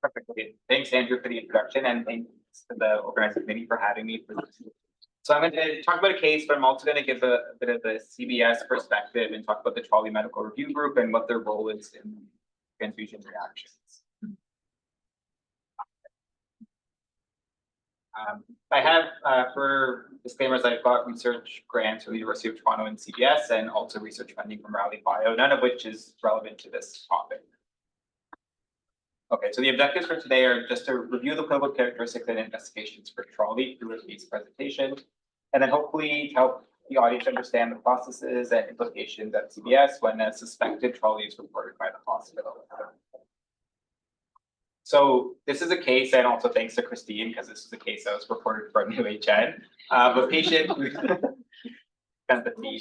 Perfect. Okay. Thanks, Andrew, for the introduction, and thanks to the organizing committee for having me for this. So I'm going to talk about a case, but I'm also going to give a bit of the CBS perspective and talk about the Trolley Medical Review Group and what their role is in transfusion reactions. I have, for disclaimers, I've got research grants from the University of Toronto and CBS, and also research funding from Raleigh Bio, none of which is relevant to this topic. Okay, so the objectives for today are just to review the clinical characteristics and investigations for Trolley through a case presentation, and then hopefully help the audience understand the processes and implications at CBS when a suspected Trolley is reported by the hospital. So this is a case, and also thanks to Christine, because this is a case that was reported from UHN. A patient who's kind of the theme.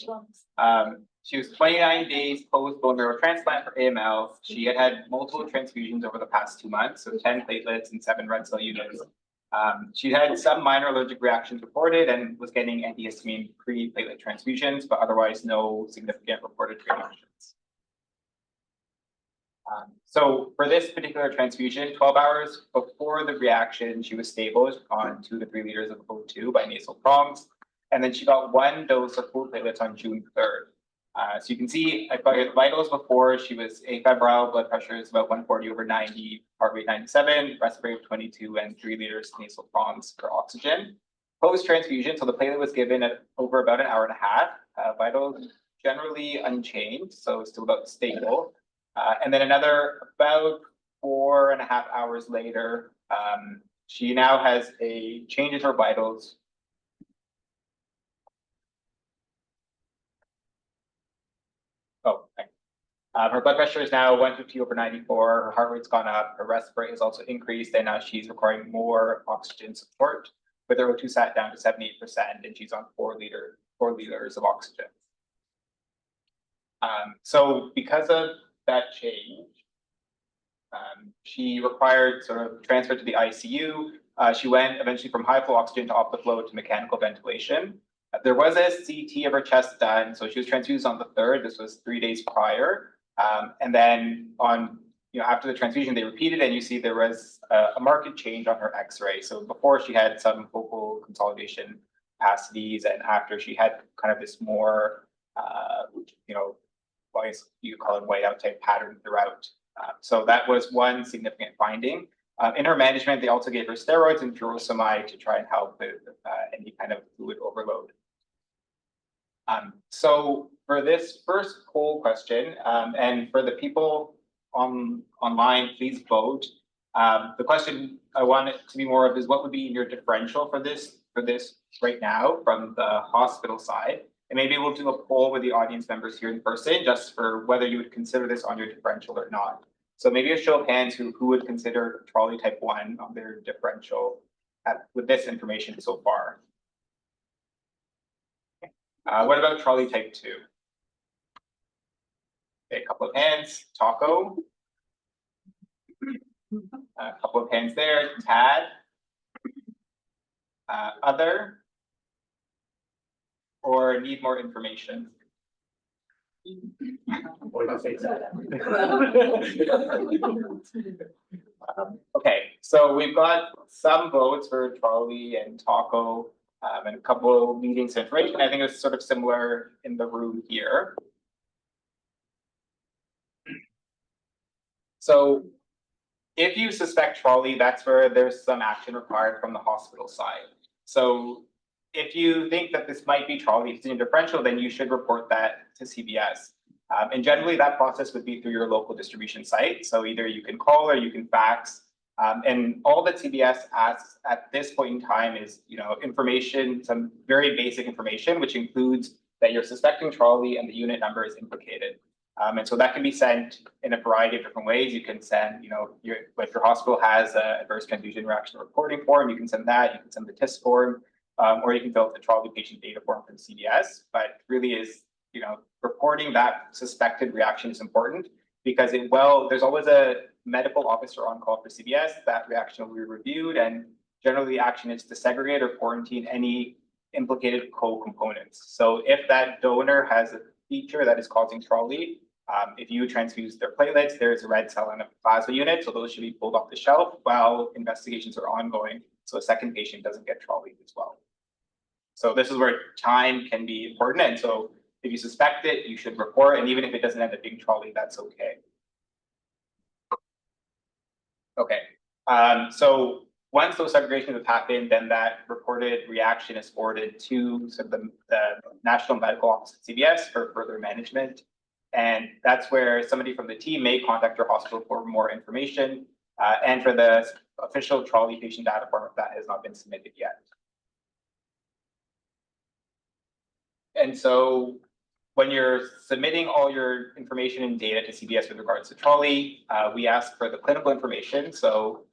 She was 29 days post bone marrow transplant for AML. She had had multiple transfusions over the past 2 months, so 10 platelets and 7 red cell units. She had some minor allergic reactions reported and was getting antihistamine pre-platelet transfusions, but otherwise no significant reported reactions. So for this particular transfusion, 12 hours before the reaction, she was stable on 2 to 3 liters of O2 by nasal prongs. And then she got 1 dose of full platelets on June 3rd. So you can see I've got her vitals before. She was afebrile, blood pressure is about 140/90, heart rate 97, respiratory of 22, and 3 liters nasal prongs for oxygen. Post transfusion, so the platelet was given at over about an hour and a half. Vitals generally unchanged, so still about stable. And then another about 4.5 hours later, she now has a change in her vitals. Her blood pressure is now 150/94. Her heart rate's gone up. Her respiratory has also increased, and now she's requiring more oxygen support, with her O2 sat down to 78%, and she's on 4 liters of oxygen. So because of that change, she required sort of transfer to the ICU. She went eventually from high flow oxygen to optiflow to mechanical ventilation. There was a CT of her chest done, so she was transfused on the 3rd. This was 3 days prior. And then on, after the transfusion, they repeated, and you see there was a marked change on her X-ray. So before she had some focal consolidation capacities, and after she had kind of this more, I guess you call it whiteout type pattern throughout. So that was one significant finding. In her management, they also gave her steroids and furosemide to try and help with any kind of fluid overload. So for this first poll question, and for the people online, please vote. The question I want it to be more of is what would be your differential for this right now from the hospital side? And maybe we'll do a poll with the audience members here in person just for whether you would consider this on your differential or not. So maybe a show of hands who would consider Trolley type 1 on their differential with this information so far. What about Trolley type 2? Okay, a couple of hands. Taco. A couple of hands there. Tad. Other. Or need more information? Okay, so we've got some votes for Trolley and Taco, and a couple of meetings information. I think it's sort of similar in the room here. So if you suspect Trolley, that's where there's some action required from the hospital side. So if you think that this might be Trolley, if it's in differential, then you should report that to CBS. And generally that process would be through your local distribution site. So either you can call or you can fax. And all that CBS asks at this point in time is, information, some very basic information, which includes that you're suspecting Trolley and the unit number is implicated. And so that can be sent in a variety of different ways. You can send, if your hospital has an adverse transfusion reaction reporting form, you can send that. You can send the TTISS form, or you can fill out the Trolley patient data form from CBS. But really is, reporting that suspected reaction is important because there's always a medical officer on call for CBS. That reaction will be reviewed, and generally the action is to segregate or quarantine any implicated co-components. So if that donor has a feature that is causing Trolley, If you transfuse their platelets, there's a red cell and a plasma unit, so those should be pulled off the shelf while investigations are ongoing, so a second patient doesn't get trolleyed as well. So this is where time can be important, and so if you suspect it, you should report, and even if it doesn't end up being trolleyed, that's okay. Okay, so once those segregations have happened, then that reported reaction is forwarded to sort of the National Medical Office at CBS for further management. And that's where somebody from the team may contact your hospital for more information and for the official trolley patient data form if that has not been submitted yet. And so when you're submitting all your information and data to CBS with regards to trolley, we ask for the clinical information. So,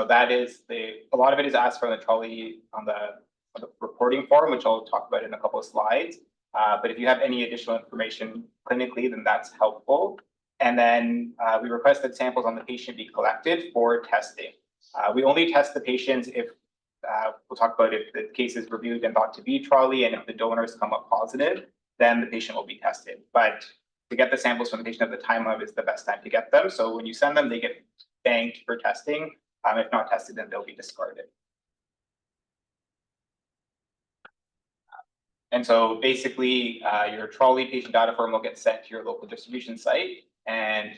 that is a lot of it is asked from the trolley on the reporting form, which I'll talk about in a couple of slides. But if you have any additional information clinically, then that's helpful. And then we request that samples on the patient be collected for testing. We only test the patients if we'll talk about if the case is reviewed and thought to be trolley, and if the donors come up positive, then the patient will be tested. But to get the samples from the patient at the time of is the best time to get them. So when you send them, they get banked for testing. If not tested, then they'll be discarded. And so basically, your trolley patient data form will get sent to your local distribution site, and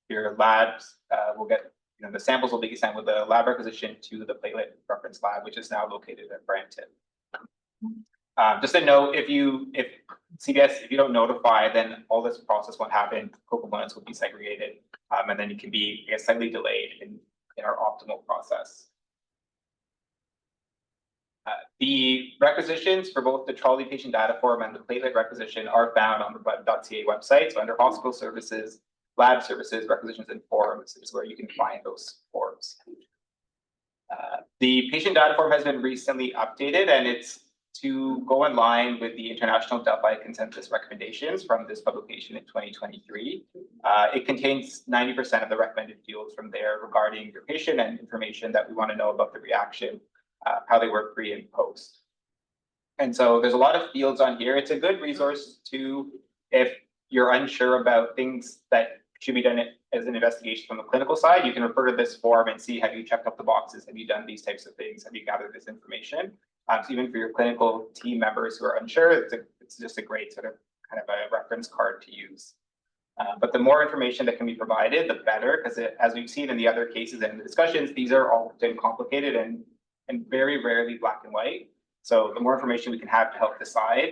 your labs will get, the samples will be sent with a lab requisition to the platelet reference lab, which is now located at Brampton. Just a note, if CBS, if you don't notify, then all this process won't happen. Co-components will be segregated, and then it can be, slightly delayed in our optimal process. The requisitions for both the trolley patient data form and the platelet requisition are found on the web.ca website. So under hospital services, lab services, requisitions, and forms is where you can find those forms. The patient data form has been recently updated, and it's to go in line with the International Delphi Consensus recommendations from this publication in 2023. It contains 90% of the recommended fields from there regarding your patient and information that we want to know about the reaction, how they work pre and post. And so there's a lot of fields on here. It's a good resource to, if you're unsure about things that should be done as an investigation from the clinical side, you can refer to this form and see, have you checked off the boxes? Have you done these types of things? Have you gathered this information? So even for your clinical team members who are unsure, it's just a great sort of kind of a reference card to use. But the more information that can be provided, the better, because as we've seen in the other cases and the discussions, these are often complicated and very rarely black and white. So the more information we can have to help decide,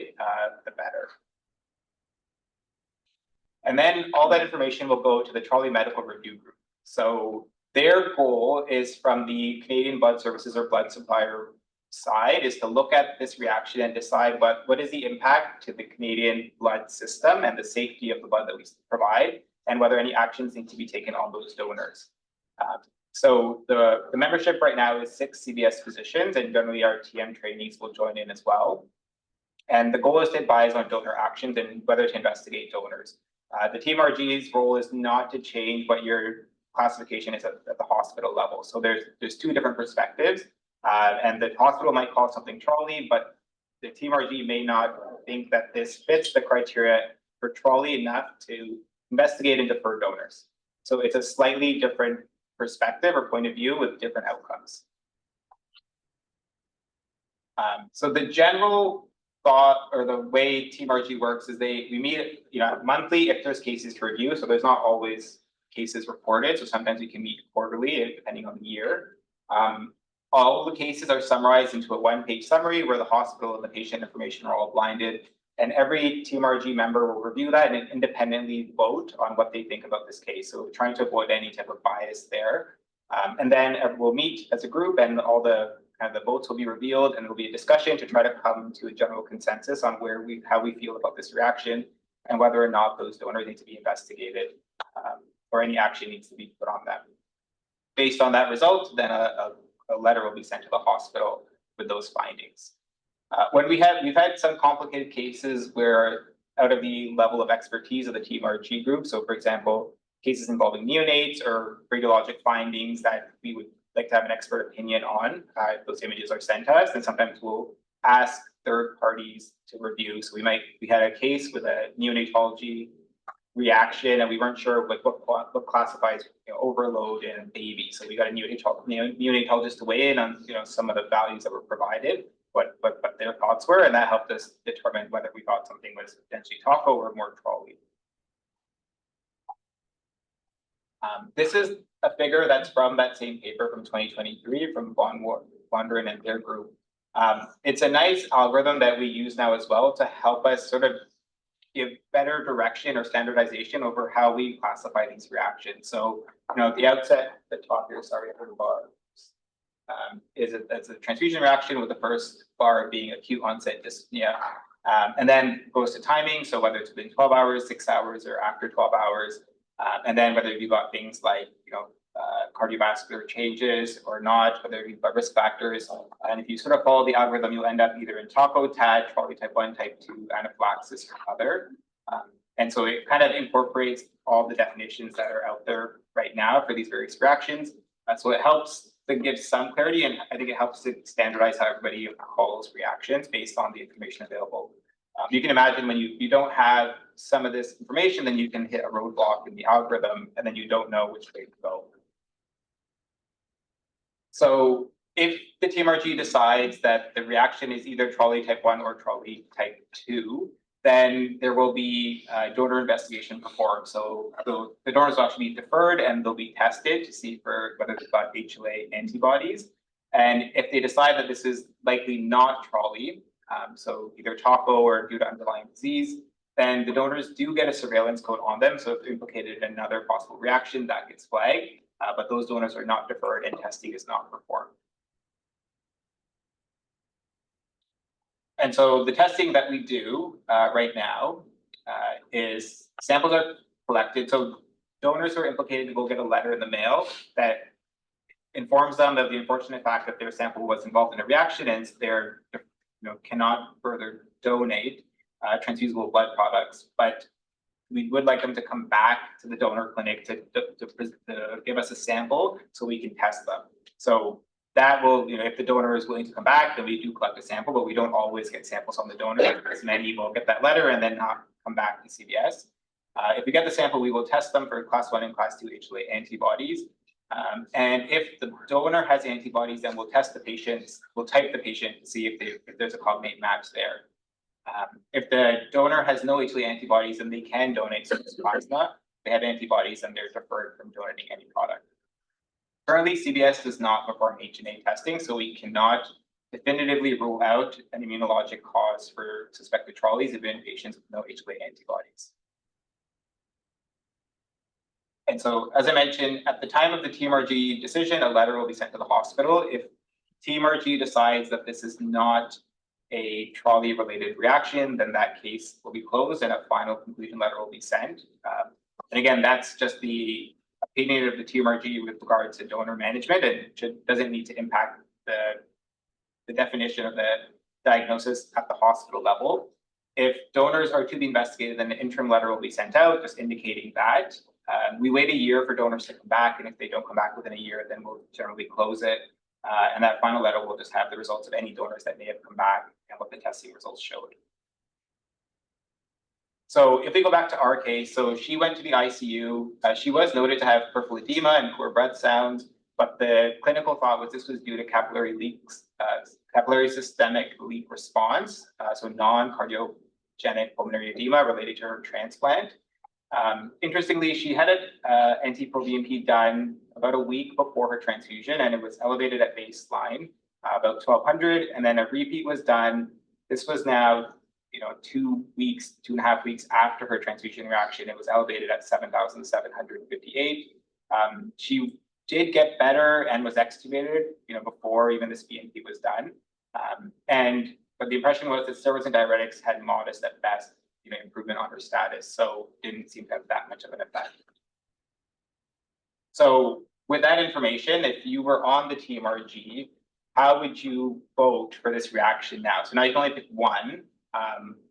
the better. And then all that information will go to the Trolley Medical Review Group. So their goal is, from the Canadian Blood Services or blood supplier side, is to look at this reaction and decide what is the impact to the Canadian blood system and the safety of the blood that we provide, and whether any actions need to be taken on those donors. So the membership right now is 6 CBS physicians, and generally our TM trainees will join in as well. And the goal is to advise on donor actions and whether to investigate donors. The TMRG's role is not to change what your classification is at the hospital level. So there's 2 different perspectives, and the hospital might call something trolley, but the TMRG may not think that this fits the criteria for trolley enough to investigate and defer donors. So it's a slightly different perspective or point of view with different outcomes. So the general thought, or the way TMRG works, is we meet monthly if there's cases to review. So there's not always cases reported. So sometimes we can meet quarterly depending on the year. All the cases are summarized into a 1-page summary where the hospital and the patient information are all blinded. And every TMRG member will review that and independently vote on what they think about this case. So we're trying to avoid any type of bias there. And then we'll meet as a group, and all the votes will be revealed, and there'll be a discussion to try to come to a general consensus on how we feel about this reaction and whether or not those donors need to be investigated or any action needs to be put on them. Based on that result, then a letter will be sent to the hospital with those findings. When we've had some complicated cases where, out of the level of expertise of the TMRG group, so for example, cases involving neonates or radiologic findings that we would like to have an expert opinion on, those images are sent to us, and sometimes we'll ask third parties to review. So we had a case with a neonatology reaction, and we weren't sure like what classifies overload in a baby. So we got a neonatologist to weigh in on some of the values that were provided, what their thoughts were, and that helped us determine whether we thought something was potentially taco or more trolley. This is a figure that's from that same paper from 2023 from Wonderen and their group. It's a nice algorithm that we use now as well to help us sort of give better direction or standardization over how we classify these reactions. So, at the outset, the top here, sorry, every bar, that's a transfusion reaction with the first bar being acute onset dyspnea. And then goes to timing, so whether it's within 12 hours, 6 hours, or after 12 hours. And then whether you've got things like, cardiovascular changes or not, whether you've got risk factors. And if you sort of follow the algorithm, you'll end up either in TACO, TAD, trolley type 1, type 2, anaphylaxis, or other. And so it kind of incorporates all the definitions that are out there right now for these various reactions. So it helps to give some clarity, and I think it helps to standardize how everybody calls reactions based on the information available. You can imagine when you don't have some of this information, then you can hit a roadblock in the algorithm, and then you don't know which way to go. So if the TMRG decides that the reaction is either trolley type 1 or trolley type 2, then there will be a donor investigation performed. So the donors will actually be deferred and they'll be tested to see for whether they've got HLA antibodies. And if they decide that this is likely not trolley, so either TACO or due to underlying disease, then the donors do get a surveillance code on them. So if they're implicated in another possible reaction, that gets flagged. But those donors are not deferred and testing is not performed. And so the testing that we do right now is samples are collected. So donors who are implicated will get a letter in the mail that informs them of the unfortunate fact that their sample was involved in a reaction and they're cannot further donate transfusible blood products. But we would like them to come back to the donor clinic to give us a sample so we can test them. So that will, if the donor is willing to come back, then we do collect a sample, but we don't always get samples on the donor because many will get that letter and then not come back to CBS. If we get the sample, we will test them for class 1 and class 2 HLA antibodies. And if the donor has antibodies, then we'll test the patient, we'll type the patient to see if there's a cognate match there. If the donor has no HLA antibodies, then they can donate some plasma. If they have antibodies, then they're deferred from donating any product. Currently, CBS does not perform H&A testing, so we cannot definitively rule out an immunologic cause for suspected trolleys even in patients with no HLA antibodies. And so, as I mentioned, at the time of the TMRG decision, a letter will be sent to the hospital. If TMRG decides that this is not a trolley-related reaction, then that case will be closed and a final conclusion letter will be sent. And again, that's just the opinion of the TMRG with regard to donor management, and doesn't need to impact the definition of the diagnosis at the hospital level. If donors are to be investigated, then an interim letter will be sent out just indicating that. We wait a year for donors to come back, and if they don't come back within a year, then we'll generally close it. And that final letter will just have the results of any donors that may have come back and what the testing results showed. So if we go back to our case, so she went to the ICU. She was noted to have peripheral edema and poor breath sounds, but the clinical thought was this was due to capillary leaks, capillary systemic leak response, so non-cardiogenic pulmonary edema related to her transplant. Interestingly, she had an NT-proBNP done about a week before her transfusion, and it was elevated at baseline, about 1200, and then a repeat was done. This was now 2.5 weeks after her transfusion reaction. It was elevated at 7,758. She did get better and was extubated, before even this BNP was done. But the impression was that steroids and diuretics had modest at best, improvement on her status, so didn't seem to have that much of an effect. So with that information, if you were on the TMRG, how would you vote for this reaction now? So now you can only pick one.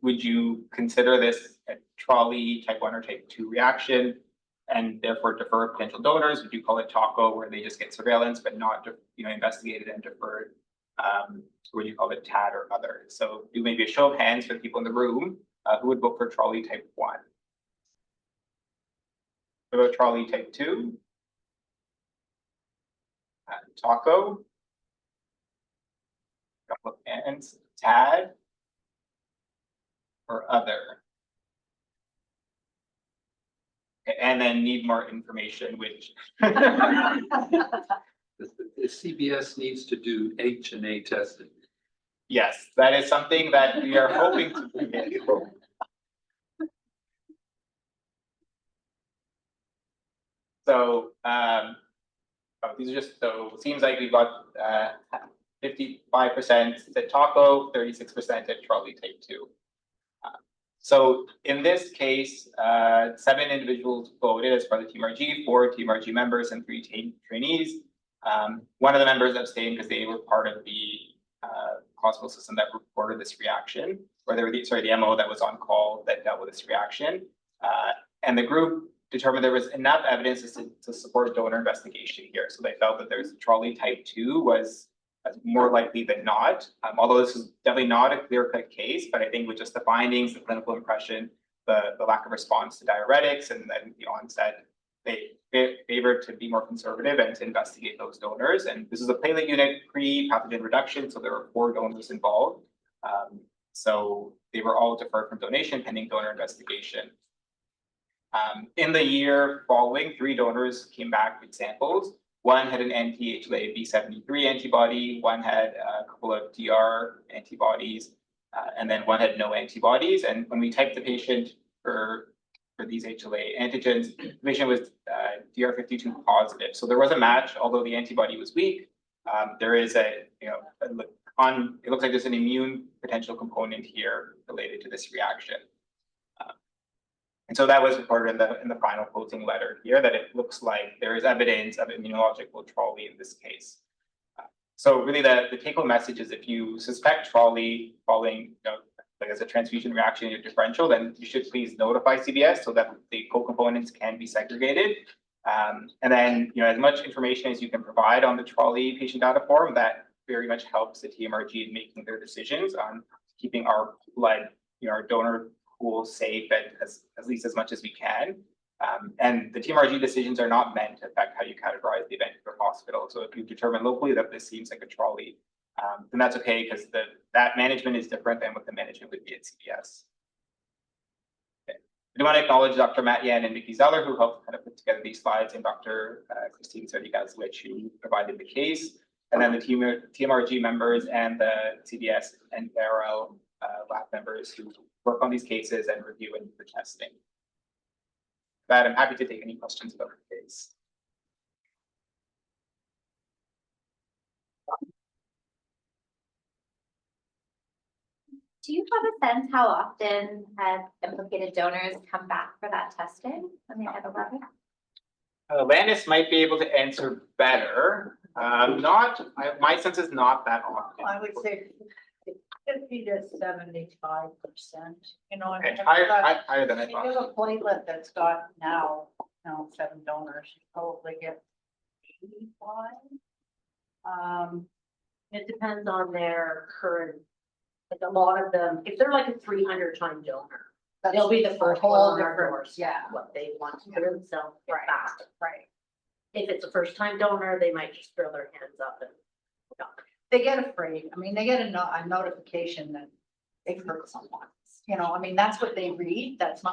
Would you consider this a trolley type 1 or type 2 reaction and therefore defer potential donors? Would you call it TACO, where they just get surveillance but not investigated and deferred? Or would you call it TAD or other? So do maybe a show of hands for the people in the room who would vote for trolley type 1. What about trolley type 2? Taco. Couple of hands. TAD. Or other. And then need more information, which. The CBS needs to do H&A testing. Yes, that is something that we are hoping to bring in. So, these are just, so it seems like we've got 55% at Taco, 36% at trolley type 2. So in this case, 7 individuals voted as part of the TMRG, 4 TMRG members and 3 trainees. One of the members abstained because they were part of the hospital system that reported this reaction, or they were the MO that was on call that dealt with this reaction. And the group determined there was enough evidence to support donor investigation here. So they felt that there's trolley type 2 was more likely than not, although this is definitely not a clear-cut case, but I think with just the findings, the clinical impression, the lack of response to diuretics, and then the onset, they favored to be more conservative and to investigate those donors. And this is a platelet unit pre-pathogen reduction, so there were 4 donors involved. So they were all deferred from donation pending donor investigation. In the year following, 3 donors came back with samples. One had an anti-HLA B73 antibody, one had a couple of DR antibodies, and then one had no antibodies. And when we typed the patient for these HLA antigens, the patient was DR52 positive. So there was a match, although the antibody was weak. There is it looks like there's an immune potential component here related to this reaction. And so that was reported in the final closing letter here, that it looks like there is evidence of immunological trolley in this case. So really the take-home message is if you suspect trolley following, like as a transfusion reaction in your differential, then you should please notify CBS so that the co-components can be segregated. And then, as much information as you can provide on the trolley patient data form, that very much helps the TMRG in making their decisions on keeping our blood, our donor pool safe at least as much as we can. And the TMRG decisions are not meant to affect how you categorize the event for hospital. So if you determine locally that this seems like a trolley, then that's okay, because that management is different than what the management would be at CBS. Okay. I do want to acknowledge Dr. Matt Yan and Nikki Zeller, who helped kind of put together these slides, and Dr. Christine Serdigazwich, who provided the case, and then the TMRG members and the CBS and ARL lab members who work on these cases and review and do the testing. But I'm happy to take any questions about the case. Do you have a sense how often have implicated donors come back for that testing when they have a letter? Landis might be able to answer better. My sense is not that often. I would say 50 to 75%. Okay, higher than I If you thought. have a platelet that's got now 7 donors, you probably get 85. It depends on their current, like a lot of them, if they're like a 300-time donor, they'll be the first one on our doors. Yeah. What they want to do themselves get Right. back. Right. If it's a first-time donor, they might just throw their hands up and. They get afraid. I mean, they get a notification that they've hurt someone. That's what they read. That's not